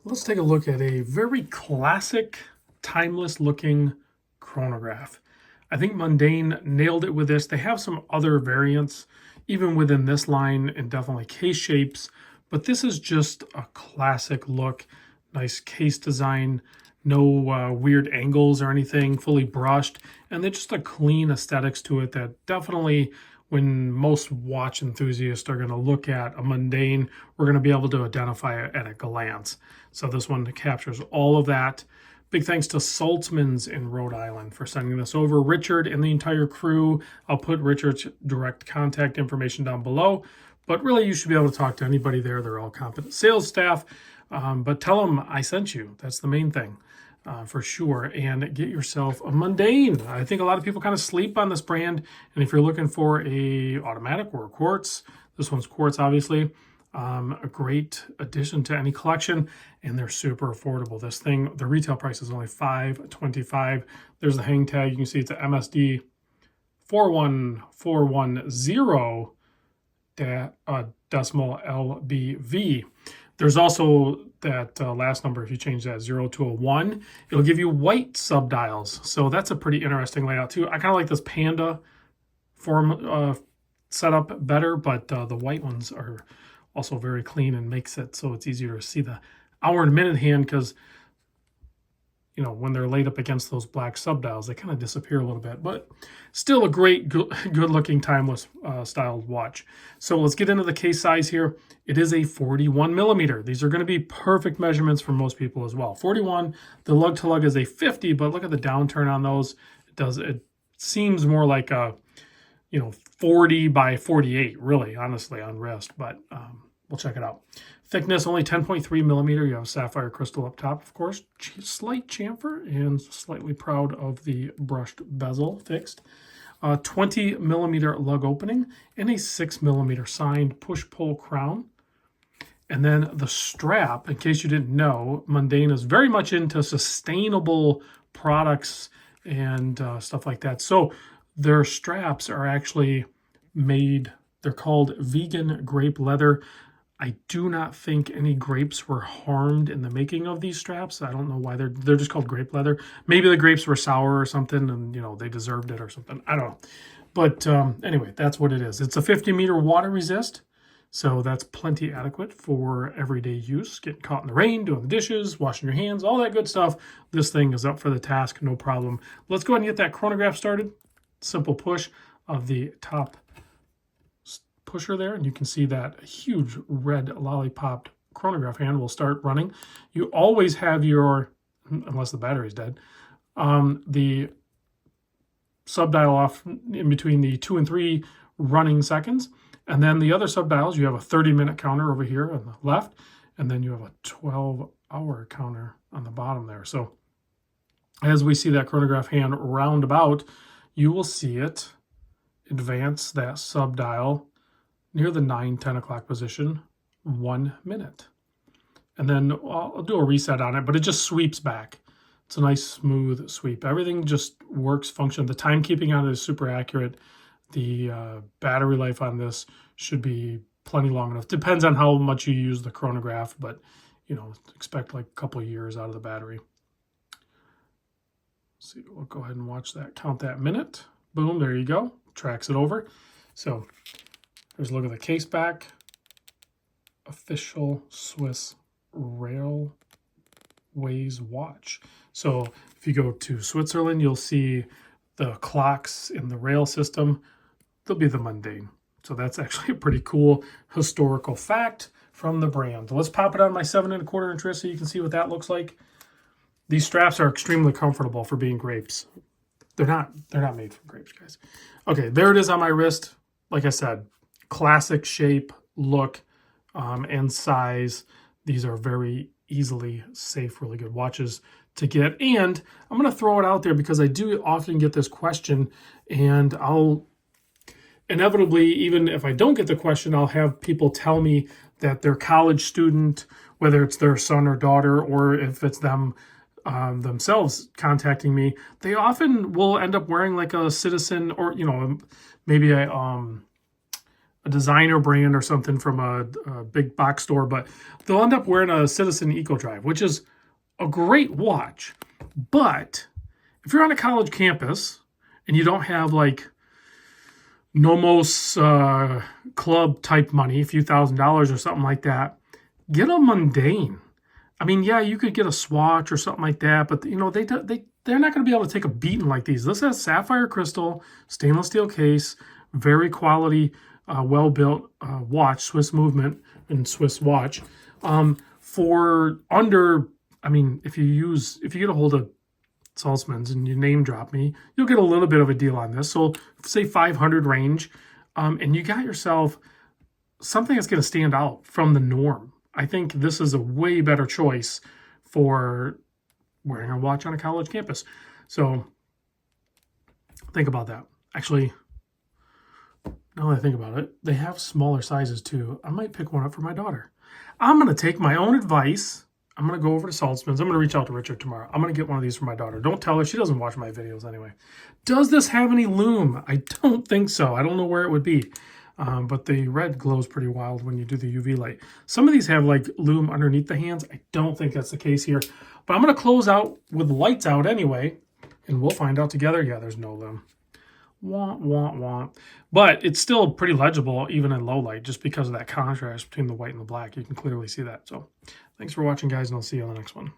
Let's take a look at a very classic, timeless looking chronograph. I think Mondaine nailed it with this. They have some other variants, even within this line, and definitely case shapes, but this is just a classic look. Nice case design, no weird angles or anything, fully brushed, and they're just a clean aesthetics to it that definitely, when most watch enthusiasts are going to look at a Mondaine, we're going to be able to identify it at a glance. So this one captures all of that. Big thanks to Saltzmans in Rhode Island for sending this over. Richard and the entire crew. I'll put Richard's direct contact information down below. But really, you should be able to talk to anybody there. They're all competent sales staff. But tell them I sent you. That's the main thing. For sure, and get yourself a Mondaine. I think a lot of people kind of sleep on this brand, and if you're looking for a automatic or a quartz, this one's quartz, obviously. A great addition to any collection, and they're super affordable. This thing, the retail price is only $525. There's the hang tag. You can see it's a MSD 41410 decimal LBV. There's also that last number. If you change that 0 to a 1, it'll give you white subdials. So that's a pretty interesting layout too. I kind of like this panda form setup better, but the white ones are also very clean and makes it so it's easier to see the hour and minute hand, because you know, when they're laid up against those black subdials, they kind of disappear a little bit, but still a great, good-looking, timeless styled watch. So let's get into the case size here. It is a 41 millimeter. These are going to be perfect measurements for most people as well. 41, the lug-to-lug is a 50, but look at the downturn on those. It seems more like a, 40 by 48, really, honestly, on wrist, but we'll check it out. Thickness, only 10.3 millimeter. You have sapphire crystal up top, of course. Slight chamfer, and slightly proud of the brushed bezel fixed. 20 millimeter lug opening, and a 6 millimeter signed push-pull crown. And then the strap, in case you didn't know, Mondaine is very much into sustainable products and stuff like that. So their straps are actually made, they're called vegan grape leather. I do not think any grapes were harmed in the making of these straps. I don't know why they're just called grape leather. Maybe the grapes were sour or something, and they deserved it or something. I don't know. But anyway, that's what it is. It's a 50-meter water resist, so that's plenty adequate for everyday use. Getting caught in the rain, doing the dishes, washing your hands, all that good stuff. This thing is up for the task, no problem. Let's go ahead and get that chronograph started. Simple push of the top pusher there, and you can see that huge red lollipopped chronograph hand will start running. You always have your, unless the battery's dead, the subdial off in between the 2 and 3 running seconds, and then the other subdials, you have a 30-minute counter over here on the left, and then you have a 12-hour counter on the bottom there. So as we see that chronograph hand round about, you will see it advance that subdial near the 9-10 o'clock position, 1 minute. And then I'll do a reset on it, but it just sweeps back. It's a nice smooth sweep. Everything just works, function. The timekeeping on it is super accurate. The battery life on this should be plenty long enough. Depends on how much you use the chronograph, but expect like a couple of years out of the battery. Let's see, we'll go ahead and watch that, count that minute. Boom, there you go. Tracks it over. So here's a look at the case back. Official Swiss Railways watch. So if you go to Switzerland, you'll see the clocks in the rail system. They'll be the Mondaine. So that's actually a pretty cool historical fact from the brand. Let's pop it on my 7 1/4 inch wrist so you can see what that looks like. These straps are extremely comfortable for being grapes. They're not made from grapes, guys. Okay, there it is on my wrist. Like I said, classic shape, look, and size. These are very easily safe, really good watches to get. And I'm going to throw it out there because I do often get this question, and I'll inevitably, even if I don't get the question, I'll have people tell me that their college student, whether it's their son or daughter, or if it's them themselves contacting me, they often will end up wearing like a Citizen, or maybe a designer brand or something from a big box store, but they'll end up wearing a Citizen Eco Drive, which is a great watch. But if you're on a college campus and you don't have like Nomos club type money, a few $1,000s or something like that, get a Mondaine. I mean, yeah, you could get a Swatch or something like that, but they're not going to be able to take a beating like these. This has sapphire crystal, stainless steel case, very quality, well-built watch, Swiss movement and Swiss watch. For under, I mean, if you get a hold of Saltzmans and you name drop me, you'll get a little bit of a deal on this. So say 500 range, and you got yourself something that's going to stand out from the norm. I think this is a way better choice for wearing a watch on a college campus. So think about that. Actually, now that I think about it, they have smaller sizes too. I might pick one up for my daughter. I'm going to take my own advice. I'm going to go over to Saltzman's. I'm going to reach out to Richard tomorrow. I'm going to get one of these for my daughter. Don't tell her. She doesn't watch my videos anyway. Does this have any lume? I don't think so. I don't know where it would be. But the red glows pretty wild when you do the UV light. Some of these have like lume underneath the hands. I don't think that's the case here. But I'm going to close out with the lights out anyway. And we'll find out together. Yeah, there's no lume. Wah, wah, wah. But it's still pretty legible even in low light just because of that contrast between the white and the black. You can clearly see that. So thanks for watching, guys, and I'll see you on the next one.